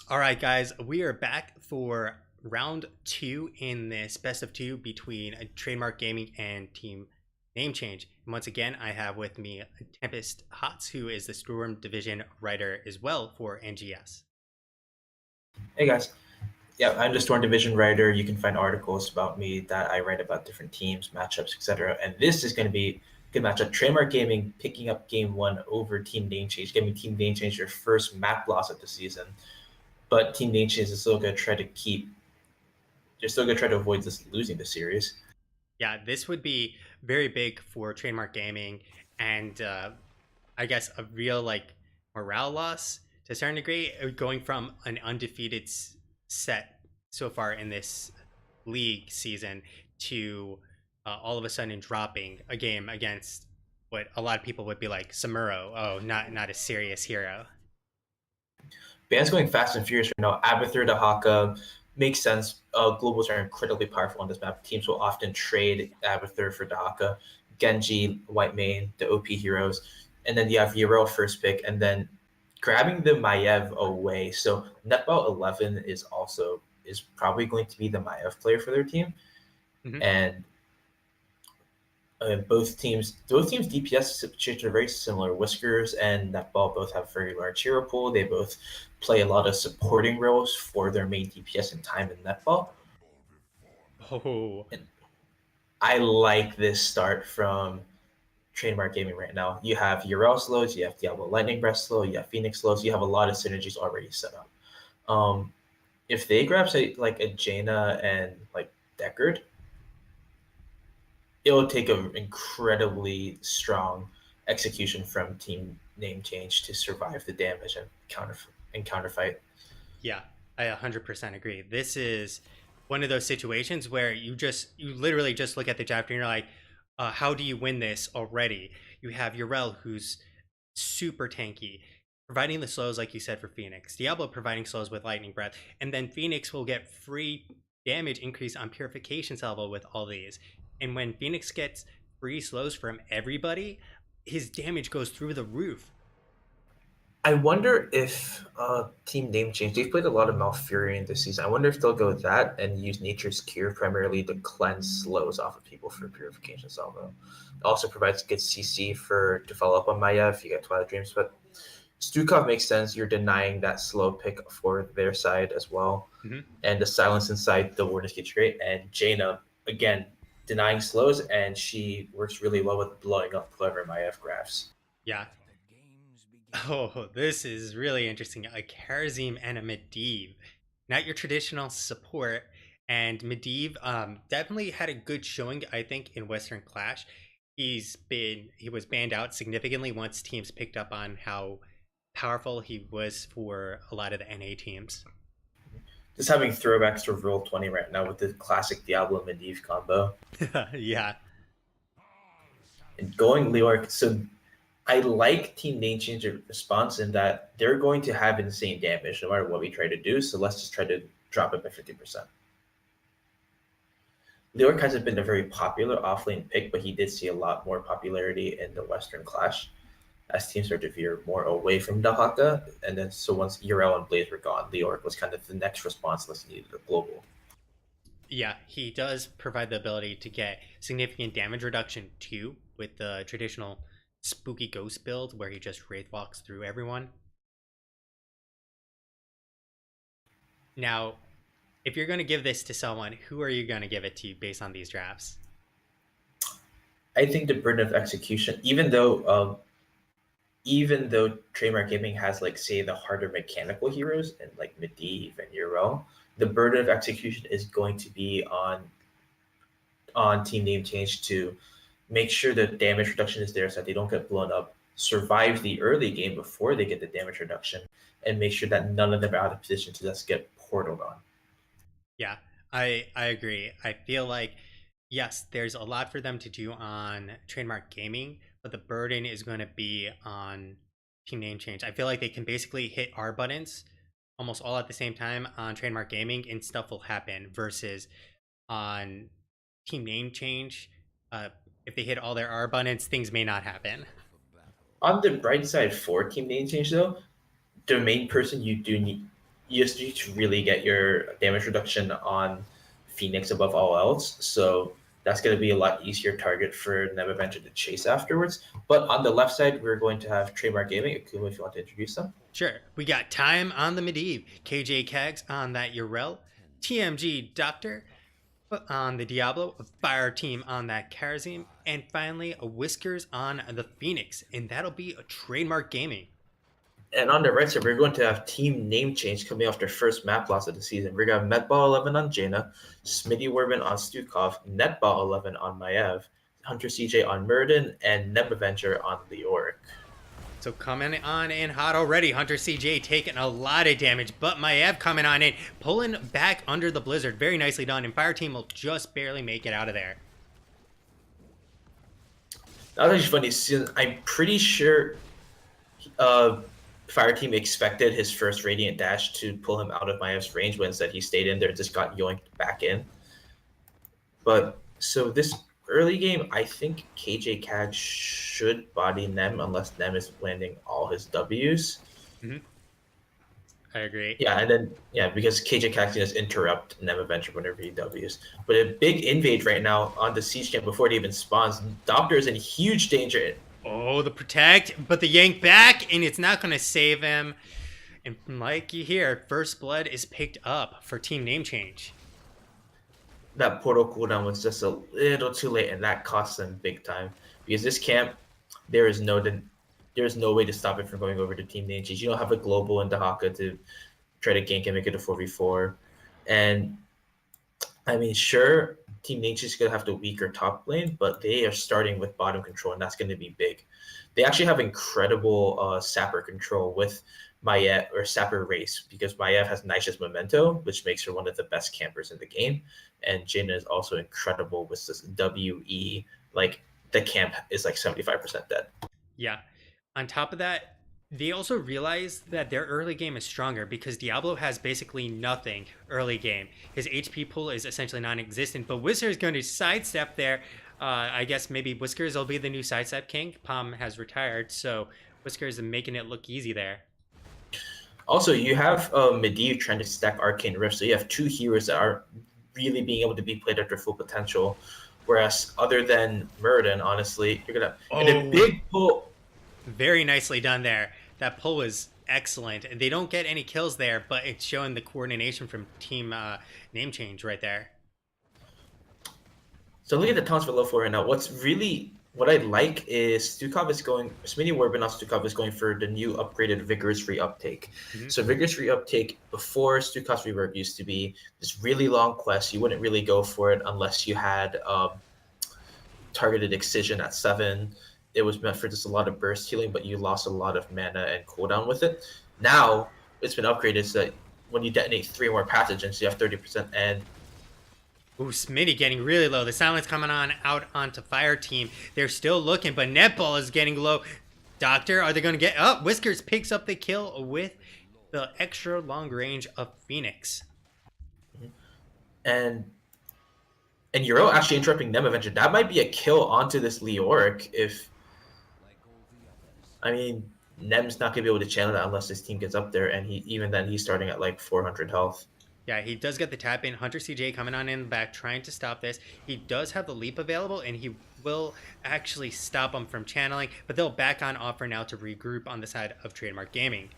All right, guys, we are back for round two in this best of two between Trademark Gaming and Team Name Change. And once again, I have with me Tempest Hots, who is the Storm Division writer as well for NGS. Hey guys. Yeah, I'm the Storm Division writer. You can find articles about me that I write about different teams, matchups, etc. And this is going to be a good matchup. Trademark Gaming picking up game one over Team Name Change, giving Team Name Change their first map loss of the season. But Team Name Change is still going to try to keep. They're still going to try to avoid this losing the series. Yeah, this would be very big for Trademark Gaming and I guess a real morale loss to a certain degree, going from an undefeated set so far in this league season to all of a sudden dropping a game against what a lot of people would be like Samuro. Oh, not a serious hero. Ban's going fast and furious right now. Abathur to Haka makes sense. Globals are incredibly powerful on this map. Teams will often trade Abathur for Dahaka, Genji, White Mane, the OP heroes, and then you have Yrel first pick, and then grabbing the Maiev away. So Netball 11 is probably going to be the Maiev player for their team, Mm-hmm. and both teams DPS situations are very similar. Whiskers and Netball both have very large hero pool. They both play a lot of supporting roles for their main DPS in time in Netball. Oh, And I like this start from Trademark Gaming right now. You have Yrel slows, you have Diablo Lightning Breath slow, you have Phoenix slows, you have a lot of synergies already set up. Um, if they grab say like a Jaina and like Deckard, it'll take an incredibly strong execution from Team Name Change to survive the damage and counterfight. yeah, I 100% agree. This is one of those situations where you literally just look at the chapter and you're like, how do you win this already? You have Yrel, who's super tanky, providing the slows, like you said, for Phoenix. Diablo providing slows with Lightning Breath. And then Phoenix will get free damage increase on Purification Salvo with all these. And when Phoenix gets free slows from everybody, his damage goes through the roof. I wonder if Team Name Change, they've played a lot of Malfurion this season. I wonder if they'll go with that and use Nature's Cure primarily to cleanse slows off of people for Purification Salvo. It also provides good CC to follow up on Maya if you get Twilight Dreams, but Stukov makes sense. You're denying that slow pick for their side as well. Mm-hmm. And the silence inside the Wardens gets great. And Jaina, again, denying slows, and she works really well with blowing up clever Maiev graphs. Yeah. Oh, this is really interesting. A Karazim and a Medivh. Not your traditional support. And Medivh definitely had a good showing, I think, in Western Clash. He was banned out significantly once teams picked up on how powerful he was for a lot of the NA teams. Just having throwbacks to Roll 20 right now with the classic Diablo Medivh combo. Yeah. And going Leoric, so I like Team Name Changer response in that they're going to have insane damage no matter what we try to do. So let's just try to drop it by 50%. Leoric hasn't been a very popular offlane pick, but he did see a lot more popularity in the Western Clash as teams start to veer more away from Dahaka. And then so once Yrel and Blaze were gone, Leoric was kind of the next response unless you needed a global. Yeah, he does provide the ability to get significant damage reduction too with the traditional spooky ghost build where he just wraith walks through everyone. Now, if you're going to give this to someone, who are you going to give it to based on these drafts? I think the burden of execution, even though Trademark Gaming has like say the harder mechanical heroes and like Medivh and Yrel, the burden of execution is going to be on Team Name Change to make sure the damage reduction is there so that they don't get blown up, survive the early game before they get the damage reduction, and make sure that none of them are out of position to just get portaled on. Yeah, I agree. I feel like yes, there's a lot for them to do on Trademark Gaming, but the burden is going to be on Team Name Change. I feel like they can basically hit R buttons almost all at the same time on Trademark Gaming, and stuff will happen. Versus on Team Name Change, if they hit all their R buttons, things may not happen. On the bright side for Team Name Change, though, the main person you do need. you just need to really get your damage reduction on Phoenix above all else. So that's going to be a lot easier target for Nebuchadnezzar to chase afterwards. But on the left side, we're going to have Trademark Gaming. Akuma, if you want to introduce them. Sure. We got Time on the Medivh, KJ Kags on that Urel, TMG Doctor on the Diablo, a Fire Team on that Karazim, and finally a Whiskers on the Phoenix. And that'll be a Trademark Gaming. And on the right side, we're going to have team name change coming off their first map loss of the season. We're going to have Medball 11 on Jaina, Smitty Werben on Stukov, Netball 11 on Maev, Hunter CJ on Murden, and Nebaventure on Leoric. So coming on in hot already, Hunter CJ taking a lot of damage, but Maev coming on in, pulling back under the blizzard. Very nicely done, and Fire Team will just barely make it out of there. That was actually funny. I'm pretty sure Fire Team expected his first Radiant Dash to pull him out of Maev's range, but instead he stayed in there and just got yoinked back in. But so this early game, I think KJ Cag should body Nem unless Nem is landing all his Ws. Mm-hmm. I agree. Yeah, and then because KJ Cag can just interrupt Nem Adventure whenever he Ws. But a big invade right now on the Siege camp before it even spawns. Doctor is in huge danger. Oh, the protect, but the yank back, and it's not going to save him. And like you hear, First Blood is picked up for team name change. That portal cooldown was just a little too late, and that cost them big time. Because this camp, there's no way to stop it from going over to team name change. You don't have a global in Dahaka to try to gank and make it a 4v4. And I mean, sure, Team Nature's going to have the weaker top lane, but they are starting with bottom control, and that's going to be big. They actually have incredible Sapper control with Maev, or Sapper Race, because Maev has Nicious Memento, which makes her one of the best campers in the game. And Jaina is also incredible with this WE. Like, the camp is like 75% dead. Yeah. On top of that, they also realize that their early game is stronger because Diablo has basically nothing early game. His HP pool is essentially non-existent, but Whisker is going to sidestep there. I guess maybe Whiskers will be the new sidestep king. Palm has retired, so Whiskers is making it look easy there. Also, you have Medivh trying to stack Arcane Rift, so you have two heroes that are really being able to be played at their full potential. Whereas, other than Murden, honestly, you're gonna and a big pull. Very nicely done there. That pull was excellent. And they don't get any kills there, but it's showing the coordination from team name change right there. So look at the taunts for low 4 right now. What I like is Smitty Warbin on Stukov is going for the new upgraded Vigorous Reuptake. Mm-hmm. So Vigorous Reuptake before Stukov's Reverb used to be this really long quest. You wouldn't really go for it unless you had targeted Excision at 7. It was meant for just a lot of burst healing, but you lost a lot of mana and cooldown with it. Now it's been upgraded so that when you detonate 3 more pathogens, you have 30%. And ooh, Smitty getting really low. The silence coming on out onto Fire Team. They're still looking, but Netball is getting low. Doctor, are they going to get... Oh, Whiskers picks up the kill with the extra long range of Phoenix. And Euro actually interrupting them eventually. That might be a kill onto this Leoric if... I mean, Nem's not going to be able to channel that unless his team gets up there, and even then he's starting at like 400 health. Yeah, he does get the tap in. Hunter CJ coming on in the back, trying to stop this. He does have the leap available, and he will actually stop him from channeling, but they'll back on offer now to regroup on the side of Trademark Gaming.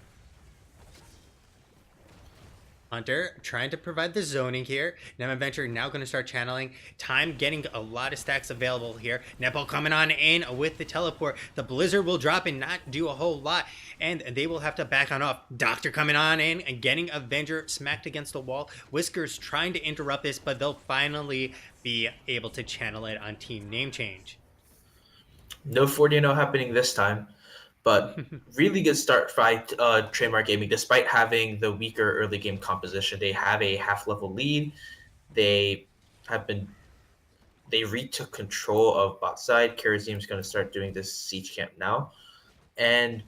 Hunter trying to provide the zoning here. Nemadventure now going to start channeling. Time getting a lot of stacks available here. Nepal coming on in with the teleport. The Blizzard will drop and not do a whole lot. And they will have to back on off. Doctor coming on in and getting Avenger smacked against the wall. Whiskers trying to interrupt this, but they'll finally be able to channel it on team name change. No 40-0 happening this time. But really good start by Trademark Gaming. Despite having the weaker early game composition, they have a half-level lead. They retook control of bot side. Karazim's going to start doing this siege camp now. And,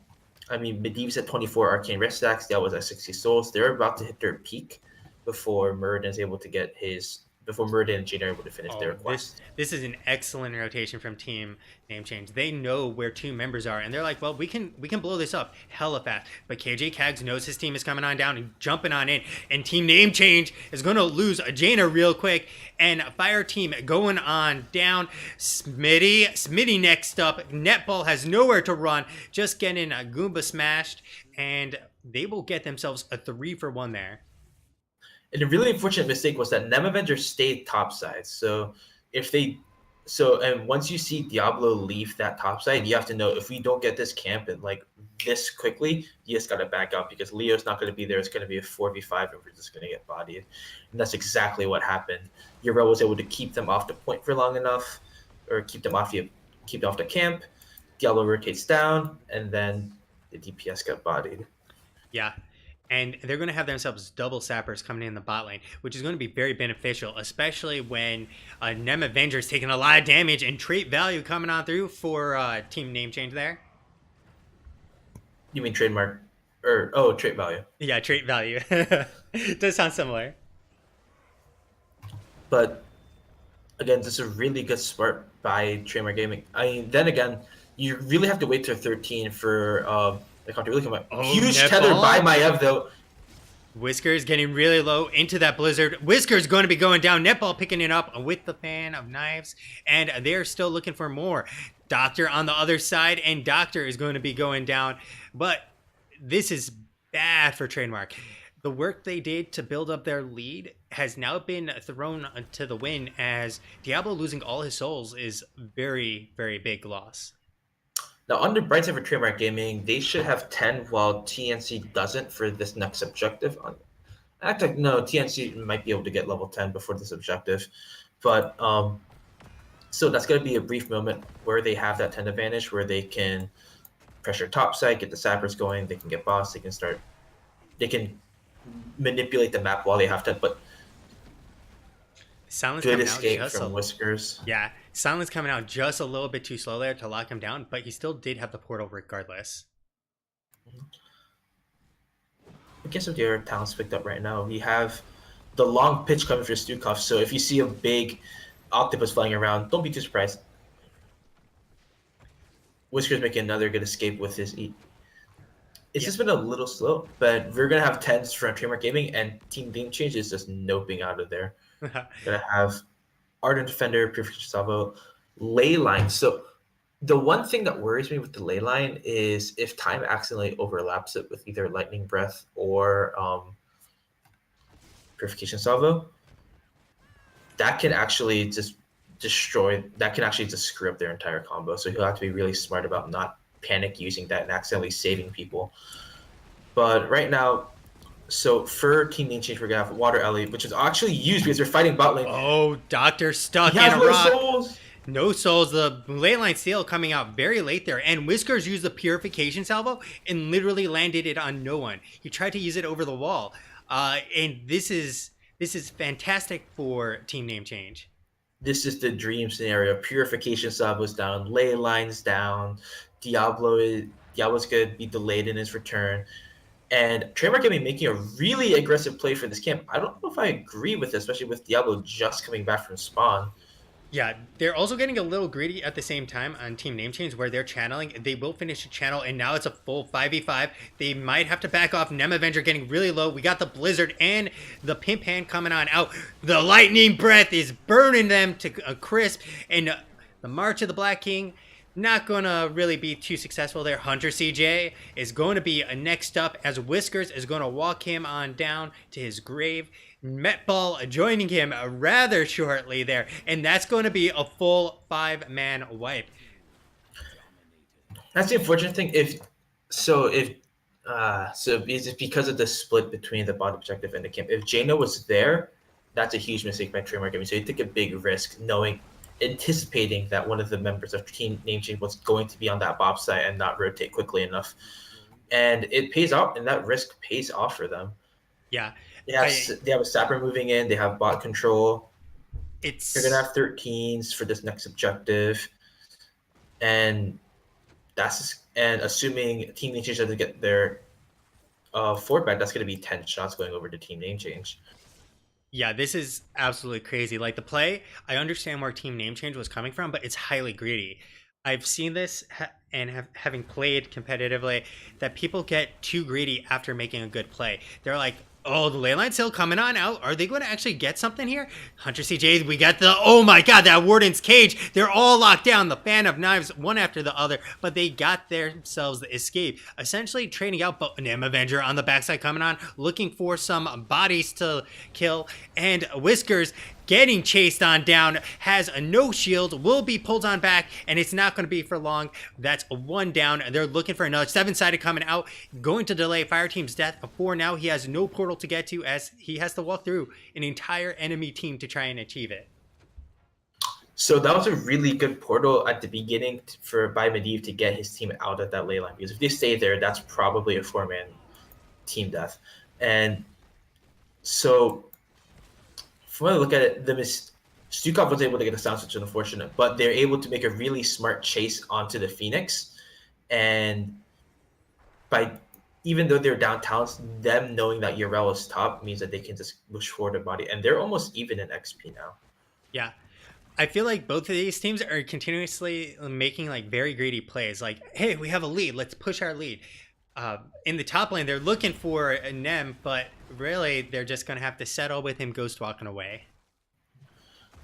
I mean, Medivh's at 24 Arcane Rift stacks. That was at 60 souls. They're about to hit their peak before Murden is able to get his before Murden and Jane are able to finish their Oh, this quest. this is an excellent rotation from Team Name Change. They know where two members are, and they're like, "Well, we can blow this up hella fast." But KJ Kags knows his team is coming on down and jumping on in, and Team Name Change is going to lose a Jaina real quick. And Fire Team going on down. Smitty next up. Netball has nowhere to run, just getting a Goomba smashed, and they will get themselves a 3-for-1 there. And a really unfortunate mistake was that Nem Avenger stayed topside. And once you see Diablo leave that topside, you have to know if we don't get this camp and like this quickly, you just gotta back out because Leo's not gonna be there. It's gonna be a 4v5 and we're just gonna get bodied. And that's exactly what happened. Uriel was able to keep them off the point for long enough, or keep them off the camp. Diablo rotates down, and then the DPS got bodied. Yeah. And they're going to have themselves double sappers coming in the bot lane, which is going to be very beneficial, especially when Nem Avenger's taking a lot of damage and trait value coming on through for Team Name Change there. You mean trademark trait value? Yeah, trait value. Does sound similar. But again, this is a really good smart by Trademark Gaming. I mean, then again, you really have to wait till 13 for the counter really come out. Oh, Huge netball. tether by Maiev though. Whiskers getting really low into that blizzard. Whiskers going to be going down. Netball picking it up with the fan of knives. And they're still looking for more. Doctor on the other side. And Doctor is going to be going down. But this is bad for Trademark. The work they did to build up their lead has now been thrown to the wind, as Diablo losing all his souls is very, very big loss. Now, on the bright side for Trademark Gaming, they should have 10 while TNC doesn't for this next objective. No, TNC might be able to get level 10 before this objective. But so that's going to be a brief moment where they have that 10 advantage, where they can pressure topside, get the sappers going, they can get boss, they can manipulate the map while they have to, but Silence good coming escape out from Whiskers. Yeah, Silence coming out just a little bit too slow there to lock him down, but he still did have the portal regardless. I guess if the other talents picked up right now, we have the long pitch coming for Stukov, so if you see a big octopus flying around, don't be too surprised. Whiskers making another good escape with his E. It's just been a little slow, but we're going to have 10s from Trademark Gaming, and Team Game Change is just noping out of there. Going to have Ardent Defender, Purification Salvo, Ley Line. So the one thing that worries me with the Ley Line is if time accidentally overlaps it with either Lightning Breath or Purification Salvo, that can actually just screw up their entire combo. So he'll have to be really smart about not panic using that and accidentally saving people. But right now, so for Team Name Change, we're gonna have Water Ellie, which is actually used because they're fighting bot lane. Oh, Doctor stuck in a rock. No souls. The ley line seal coming out very late there, and Whiskers used the purification salvo and literally landed it on no one. He tried to use it over the wall, and this is fantastic for Team Name Change. This is the dream scenario. Purification salvo's down, ley lines down. Diablo's gonna be delayed in his return. And Trademark Gaming making a really aggressive play for this camp. I don't know if I agree with it, especially with Diablo just coming back from spawn. Yeah, they're also getting a little greedy at the same time on Team Name Change, where they're channeling. They will finish a channel, and now it's a full 5v5. They might have to back off. Nem Avenger getting really low. We got the Blizzard and the Pimp Hand coming on out. The Lightning Breath is burning them to a crisp. And the March of the Black King, not going to really be too successful there. Hunter CJ is going to be next up, as Whiskers is going to walk him on down to his grave. Metball joining him rather shortly there, and that's going to be a full 5-man wipe. That's the unfortunate thing. If it's because of the split between the bot objective and the camp. If Jaina was there, that's a huge mistake by Trademark Gaming. So you take a big risk, anticipating that one of the members of Team Name Change was going to be on that bot site and not rotate quickly enough, and it pays off, and that risk pays off for them. Yeah. They have a sapper moving in. They have bot control. They're gonna have 13s for this next objective, and assuming Team Name Change doesn't get their forward back, that's gonna be 10 shots going over to Team Name Change. Yeah, this is absolutely crazy. Like the play, I understand where team name change was coming from, but it's highly greedy. I've seen this and having played competitively that people get too greedy after making a good play. They're like, "Oh, the ley line's still coming on out. Are they going to actually get something here?" Hunter CJ, we got the oh my god, that Warden's cage. They're all locked down. The fan of knives, one after the other, but they got themselves the escape. Essentially trading out Nim Avenger on the backside coming on, looking for some bodies to kill, and Whiskers getting chased on down, has a no shield, will be pulled on back, and it's not going to be for long. That's a one down. They're looking for another seven-sided coming out, going to delay Fire Team's death. For now, he has no portal to get to as he has to walk through an entire enemy team to try and achieve it. So that was a really good portal at the beginning for by Medivh to get his team out of that ley line, because if they stay there, that's probably a four-man team death. And so from what I look at it, Stukov was able to get a sound switch, unfortunate, but they're able to make a really smart chase onto the Phoenix. And by even though they're downtown, them knowing that Urel is top means that they can just push forward the body. And they're almost even in XP now. Yeah. I feel like both of these teams are continuously making like very greedy plays. Like, hey, we have a lead. Let's push our lead. In the top lane, they're looking for a Nem, but really they're just going to have to settle with him ghost walking away.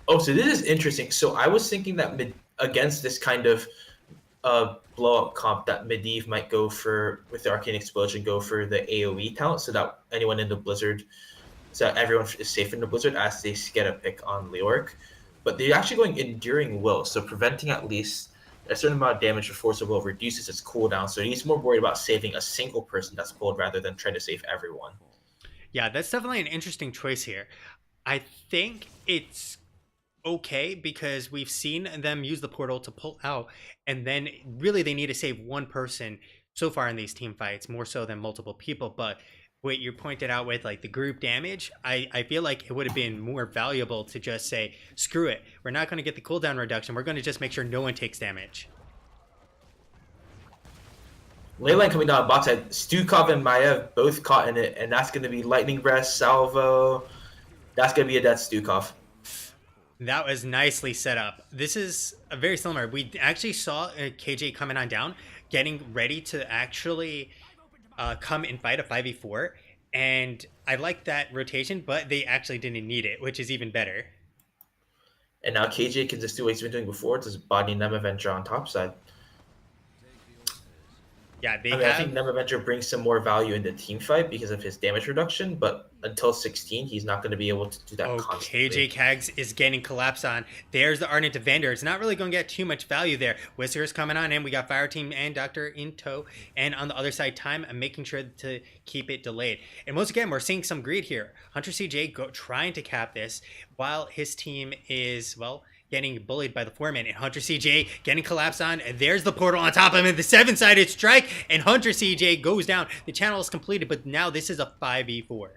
Oh, so this is interesting. So I was thinking that against this kind of blow up comp, that Medivh might go for, with the Arcane Explosion, go for the AoE talent so that anyone in the Blizzard, so that everyone is safe in the Blizzard as they get a pick on Leoric. But they're actually going Enduring Will, so preventing at least a certain amount of damage with Force of Will reduces its cooldown. So he's more worried about saving a single person that's pulled rather than trying to save everyone. Yeah, that's definitely an interesting choice here. I think it's okay because we've seen them use the portal to pull out, and then really they need to save one person so far in these team fights, more so than multiple people. But what you pointed out with like the group damage, I feel like it would have been more valuable to just say, screw it, we're not going to get the cooldown reduction, we're going to just make sure no one takes damage. Leyline coming down bot side, Stukov and Maiev both caught in it, and that's going to be Lightning Breath, Salvo. That's going to be a death Stukov. That was nicely set up. This is a very similar. We actually saw KJ coming on down, getting ready to actually come and fight a 5v4. And I like that rotation, but they actually didn't need it, which is even better. And now KJ can just do what he's been doing before, just body Nem Avenger on top side. Yeah, I think Nem Avenger brings some more value in the team fight because of his damage reduction, but until 16, he's not going to be able to do that constantly. KJ Kags is getting collapsed on. There's the Ardent Evander. It's not really going to get too much value there. Whisker's coming on in. We got Fire Team and Doctor in tow. And on the other side, Time making sure to keep it delayed. And once again, we're seeing some greed here. Hunter CJ trying to cap this while his team is, well, getting bullied by the foreman, and Hunter CJ getting collapsed on, and there's the portal on top of him, and the seven-sided strike, and Hunter CJ goes down. The channel is completed, but now this is a 5v4.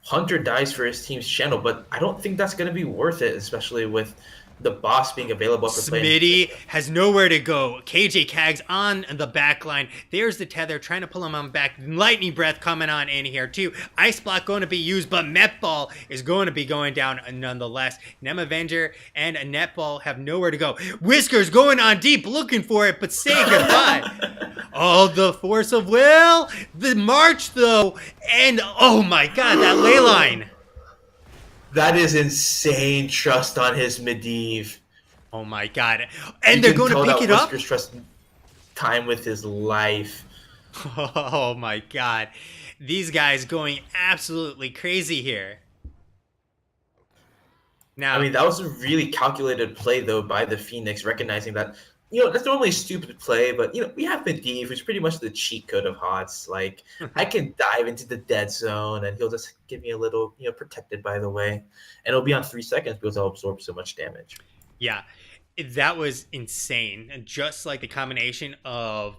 Hunter dies for his team's channel, but I don't think that's going to be worth it, especially with the boss being available for playing. Smitty has nowhere to go. KJ Kags on the back line. There's the tether, trying to pull him on back. Lightning Breath coming on in here too. Ice Block going to be used, but Netball is going to be going down nonetheless. Nem Avenger and Netball have nowhere to go. Whiskers going on deep, looking for it, but say goodbye. Oh, the Force of Will. The March though. And oh my god, that ley line. That is insane trust on his Medivh. Oh my god. And they're going to pick it up? Trust Time with his life. Oh my god. These guys going absolutely crazy here. Now, I mean, that was a really calculated play, though, by the Phoenix, recognizing that, that's normally a stupid play, but, we have Medivh, who's pretty much the cheat code of HOTS. Like, I can dive into the dead zone, and he'll just give me a little, protected by the way. And it'll be on 3 seconds because I'll absorb so much damage. Yeah, that was insane. And just like the combination of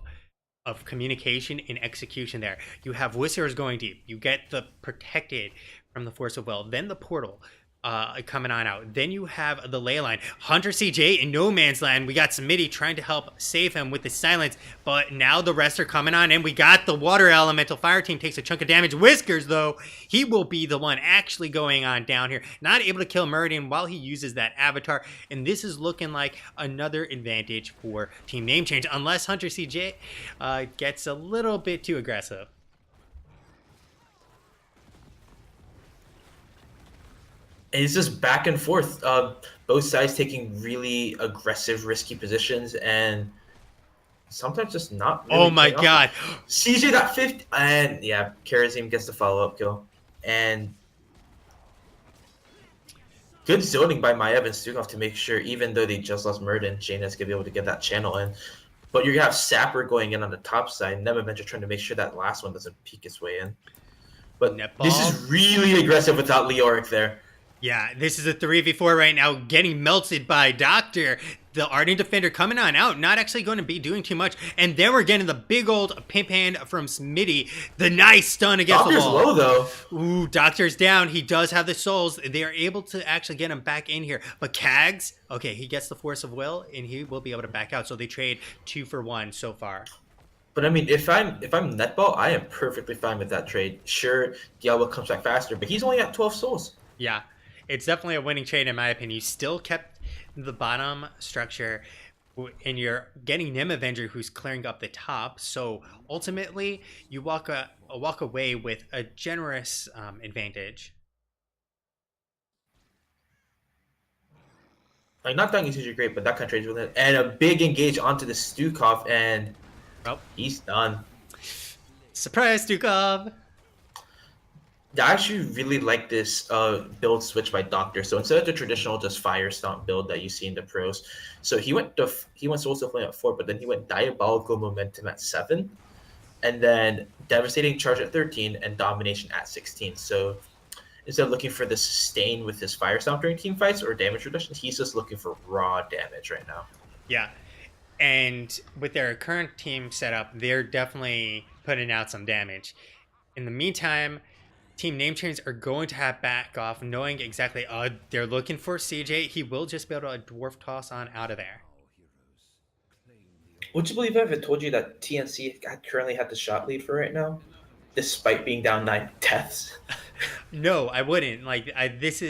communication and execution there. You have Whiskers going deep. You get the protected from the Force of Will. Then the portal. coming on out. Then you have the ley line. Hunter CJ in no man's land. We got Smitty trying to help save him with the silence, but now the rest are coming on, and we got the water elemental. Fire team takes a chunk of damage. Whiskers, though, he will be the one actually going on down here. Not able to kill Meridian while he uses that avatar, and this is looking like another advantage for Team Name Change, unless Hunter CJ gets a little bit too aggressive. And it's just back and forth. Both sides taking really aggressive, risky positions, and sometimes just not Oh really my paying off. god. CJ got 50, and yeah, Karazim gets the follow-up kill. And good zoning by Maev and Stukov to make sure, even though they just lost Murden, Jaina's gonna be able to get that channel in. But you're gonna have Sapper going in on the top side, Nemeventure trying to make sure that last one doesn't peek its way in. But Netball. this is really aggressive without Leoric there. Yeah, this is a 3v4 right now, getting melted by Doctor. The Ardent Defender coming on out, not actually going to be doing too much. And then we're getting the big old pimp hand from Smitty. The nice stun against Doctor's the wall. low, though. Ooh, Doctor's down. He does have the souls. They are able to actually get him back in here. But Kags, okay, he gets the force of will, and he will be able to back out. So they trade 2 for 1 so far. But I mean, if I'm Netball, I am perfectly fine with that trade. Sure, Diablo comes back faster, but he's only at 12 souls. Yeah, it's definitely a winning trade in my opinion. You still kept the bottom structure, and you're getting Nim Avenger who's clearing up the top. So ultimately, you walk away with a generous advantage. Like, not that usually great, but that kind of trades with it. And a big engage onto the Stukov, and Oh, he's done. surprise, Dukov! I actually really like this build switch by Doctor. So instead of the traditional just Fire Stomp build that you see in the pros, so he went Soul Flame at 4, but then he went Diabolical Momentum at 7, and then Devastating Charge at 13, and Domination at 16. So instead of looking for the sustain with his Fire Stomp during team fights or damage reduction, he's just looking for raw damage right now. Yeah, and with their current team setup, they're definitely putting out some damage. In the meantime, Team Name Change are going to have back off, knowing exactly they're looking for CJ. He will just be able to dwarf toss on out of there. Would you believe if I told you that TNC currently had the shot lead for right now, despite being down 9 deaths? No, I wouldn't. This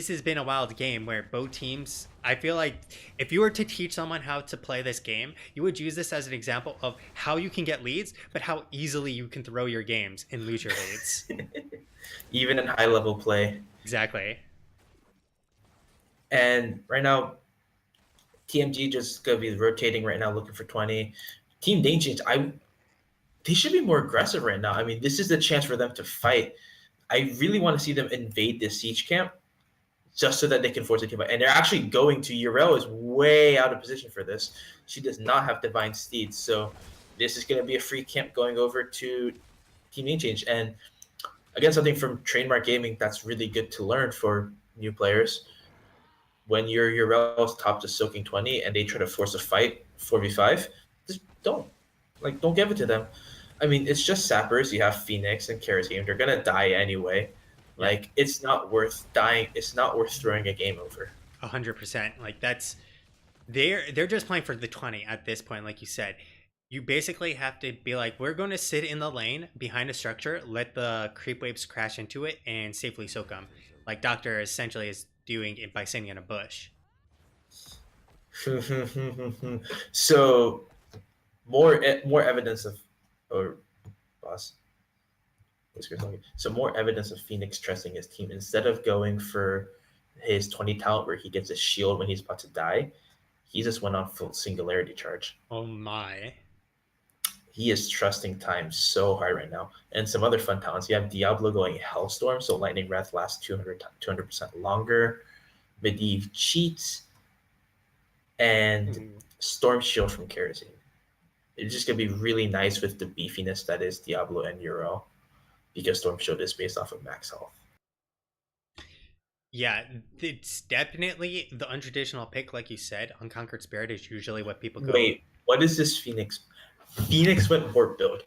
has been a wild game where both teams. I feel like if you were to teach someone how to play this game, you would use this as an example of how you can get leads, but how easily you can throw your games and lose your leads. Even in high level play. Exactly. And right now, TMG just gonna be rotating right now, looking for 20. Team Danger, they should be more aggressive right now. I mean, this is the chance for them to fight. I really want to see them invade this siege camp, just so that they can force a team fight. And they're actually going to Yrel is way out of position for this. She does not have Divine Steeds, so this is going to be a free camp going over to Team Name Change. And again, something from Trademark Gaming that's really good to learn for new players. When your Yrel's top to soaking 20 and they try to force a fight 4v5, just don't give it to them. I mean, it's just sappers. You have Phoenix and Karazim. They're gonna die anyway. Like, it's not worth dying. It's not worth throwing a game over. 100%. Like that's they're just playing for the 20 at this point. Like you said, you basically have to be like, we're going to sit in the lane behind a structure, let the creep waves crash into it, and safely soak them. Like Doctor essentially is doing it by sitting in a bush. So more evidence of, or boss. So more evidence of Phoenix trusting his team instead of going for his 20 talent where he gets a shield when he's about to die. He just went on full singularity charge. Oh my. He is trusting time so hard right now. And some other fun talents. You have Diablo going Hellstorm, so Lightning Wrath lasts 200% longer. Medivh cheats. And Storm Shield from Karazim. It's just going to be really nice with the beefiness that is Diablo and Uro, because Storm Shield is based off of max health. Yeah, it's definitely the untraditional pick, like you said. Unconquered Spirit is usually what people go. Wait, what is this Phoenix? Phoenix went warp build.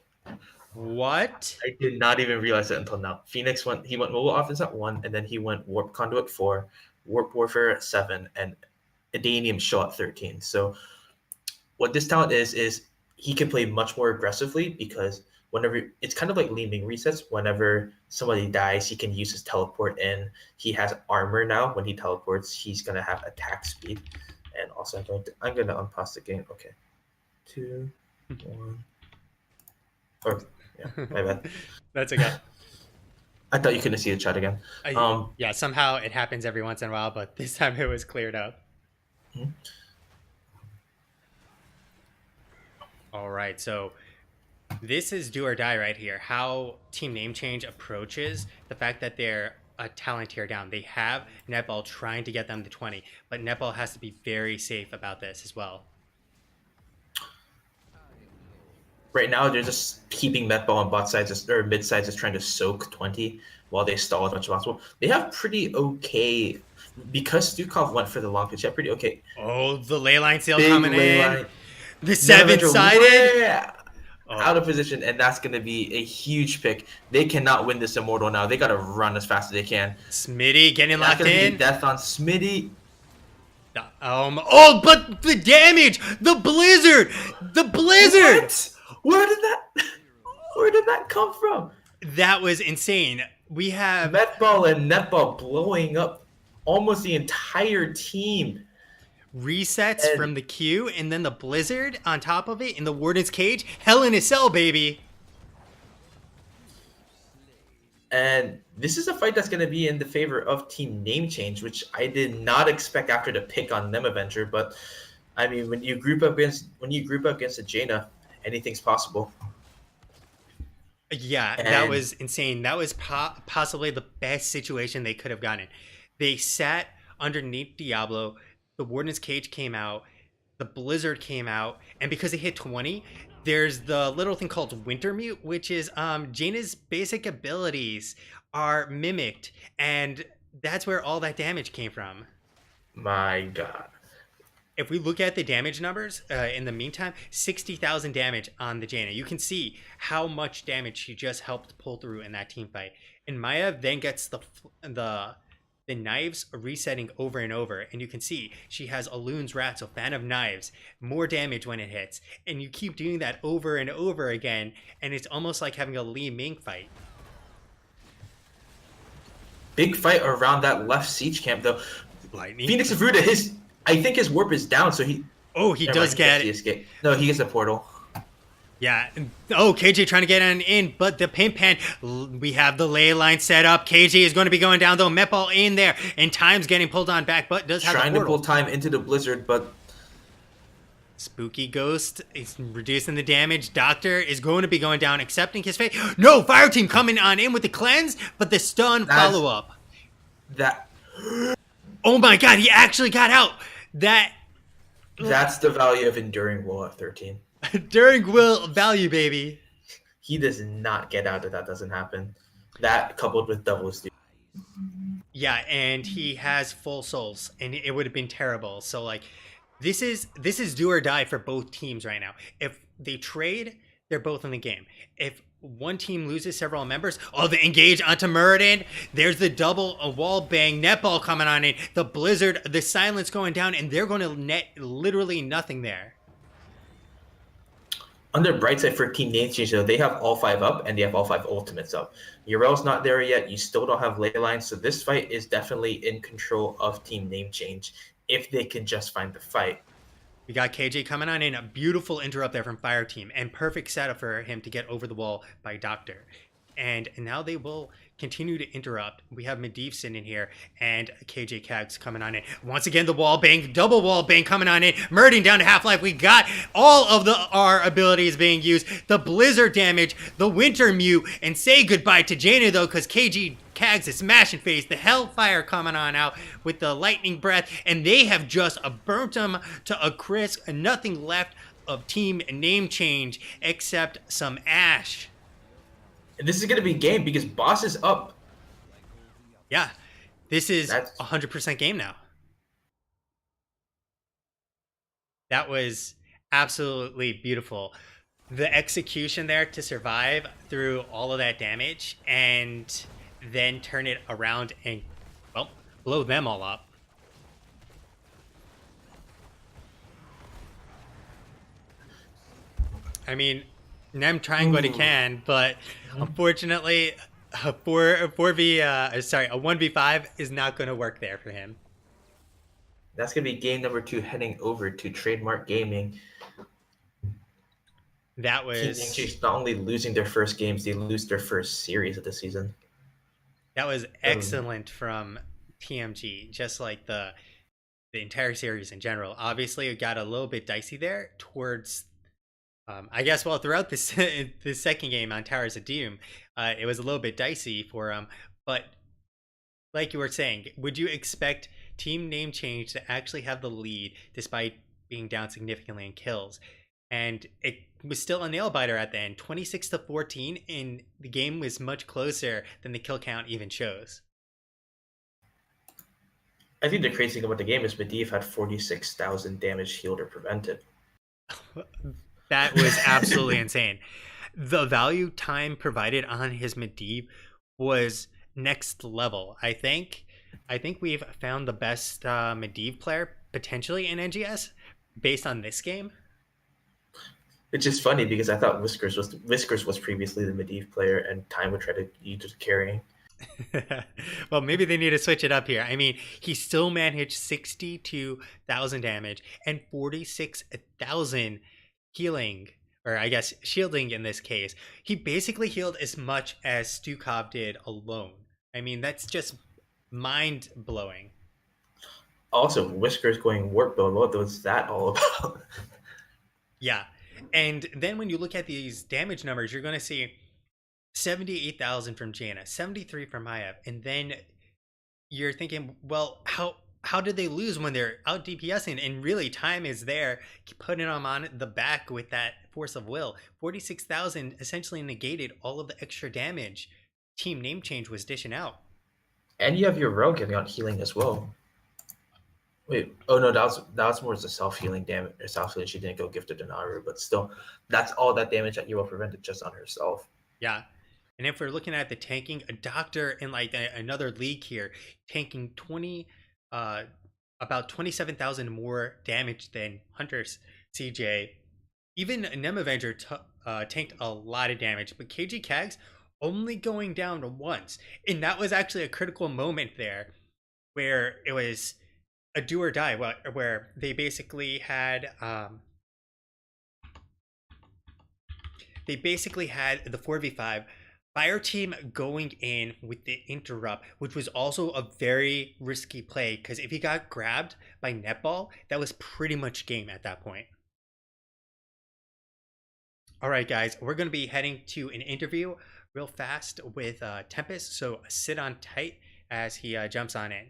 What? I did not even realize it until now. Phoenix went mobile offense at 1, and then he went warp conduit 4, warp warfare at 7, and Adanium show at 13. So what this talent is he can play much more aggressively because whenever it's kind of like Li resets, whenever somebody dies, he can use his teleport in. He has armor now. When he teleports, he's gonna have attack speed. And also I'm gonna unpause the game. Okay. 2, 1. Or yeah, my bad. That's okay. I thought you couldn't see the chat again. Um Yeah, somehow it happens every once in a while, but this time it was cleared up. hmm. All right, so this is do or die right here. How team name change approaches the fact that they're a talent tier down. They have Netball trying to get them to 20, but Netball has to be very safe about this as well. Right now they're just keeping Metball on bot sides or mid sides just trying to soak 20 while they stall as much as possible. They have pretty okay because Stukov went for the long pitch, they have pretty okay. Oh, the ley line seal Big coming ley in. line. The Never seven-sided. out Oh, of position, and that's gonna be a huge pick. They cannot win this immortal now. They gotta run as fast as they can. Smitty getting That's locked gonna be a in. death on Smitty. Oh, but the damage! The blizzard! The blizzard! What? Where did that where did that come from? That was insane. We have Metball and Netball blowing up almost the entire team. resets And from the queue and then the blizzard on top of it in the warden's cage. Hell in a cell, baby. And this is a fight that's going to be in the favor of team name change, which I did not expect after the pick on them Avenger. But I mean, when you group up against a Jaina, anything's possible. Yeah, that And was insane. That was possibly the best situation they could have gotten. They sat underneath Diablo. The warden's cage came out. The blizzard came out, and because they hit 20, there's the little thing called winter mute, which is Jaina's basic abilities are mimicked, and that's where all that damage came from. my God, If we look at the damage numbers in the meantime, 60,000 damage on the Jaina. You can see how much damage she just helped pull through in that team fight. And Maya then gets the knives resetting over and over, and you can see she has Alun's Wrath, so Fan of Knives, more damage when it hits, and you keep doing that over and over again, and it's almost like having a Li Ming fight. big fight around that left siege camp though. Lightning. Phoenix of Ruda, I think his warp is down, so he. Oh, he Never does mind, get he it. gets the escape. No, he gets a portal. Yeah. Oh, KJ trying to get on in, but the pimp pan. We have the ley line set up. KJ is going to be going down though. Metball in there, and Time's getting pulled on back, but does have Trying the to portal. pull time into the blizzard, but Spooky Ghost is reducing the damage. Doctor is going to be going down, accepting his fate. No, Fire Team coming on in with the cleanse, but the stun follow up. that Oh my God, he actually got out. that's the value of enduring will at 13. During will value, baby. He does not get out if that doesn't happen. That coupled with double steal. Yeah, and he has full souls, and it would have been terrible. So like, this is do or die for both teams right now. If they trade, they're both in the game. If one team loses several members, oh, the engage onto Muradin. There's the double a wall bang netball coming on in. The blizzard, the silence going down, and they're going to net literally nothing there. On their bright side for team name change, though, they have all 5 up and they have all 5 ultimates up. Urel's not there yet. You still don't have ley lines, so this fight is definitely in control of team name change if they can just find the fight. We got KJ coming on in. A beautiful interrupt there from Fire Team, and perfect setup for him to get over the wall by Doctor. And now they will continue to interrupt. We have Medivh sitting in here, and KJ Cags coming on in. Once again, the wall bang, double wall bang coming on in. Murding down to Half-Life. We got all of our abilities being used. The blizzard damage, the winter mute, and say goodbye to Jaina though, because KJ Cags is smashing face. The Hellfire coming on out with the lightning breath, and they have just burnt them to a crisp. Nothing left of team name change except some ash. And this is going to be game because boss is up. Yeah, this is That's 100% game now. That was absolutely beautiful. The execution there to survive through all of that damage and then turn it around and, well, blow them all up. I mean, Nem trying what he Ooh. can, but Mhm. unfortunately, a 1v5 is not going to work there for him. That's gonna be game number 2 heading over to Trademark Gaming. That Team was Ninja's not only losing their first games, they lose their first series of the season. that was Um, excellent from TMG, just like the entire series in general. Obviously, it got a little bit dicey there towards, I guess, well, throughout this the second game on Towers of Doom, it was a little bit dicey for but like you were saying, would you expect team name change to actually have the lead despite being down significantly in kills? And it was still a nail biter at the end, 26-14, and the game was much closer than the kill count even shows. I think the crazy thing about the game is Medivh had 46,000 damage healed or prevented. That was absolutely insane. The value time provided on his Medivh was next level. I think we've found the best Medivh player potentially in NGS based on this game. It's just funny because I thought Whiskers was previously the Medivh player, and Time would try to use it carrying. Well, maybe they need to switch it up here. I mean, he still managed 62,000 damage and 46,000 healing, or I guess shielding in this case. He basically healed as much as Stukov did alone. I mean, that's just mind blowing. Also, Whiskers going warp build. What was that all about? Yeah. And then when you look at these damage numbers, you're going to see 78,000 from Jaina, 73 from Maiev, and then you're thinking, well, how did they lose when they're out DPSing? And really, time is there, putting them on the back with that force of will. 46,000 essentially negated all of the extra damage team name change was dishing out. And you have your rogue getting on healing as well. Wait, oh no, that was more as a self healing damage or self healing. She didn't go gifted to Naru, but still, that's all that damage that you will prevented just on herself. Yeah. And if we're looking at the tanking, a doctor in like another league here, tanking uh, about 27,000 more damage than Hunter's CJ. Even Nem Avenger tanked a lot of damage, but KG Kags only going down once. And that was actually a critical moment there where it was a do or die, where they basically had the 4v5 fire team going in with the interrupt, which was also a very risky play because if he got grabbed by netball, that was pretty much game at that point. All right, guys, we're going to be heading to an interview real fast with Tempest, so sit on tight as he jumps on in.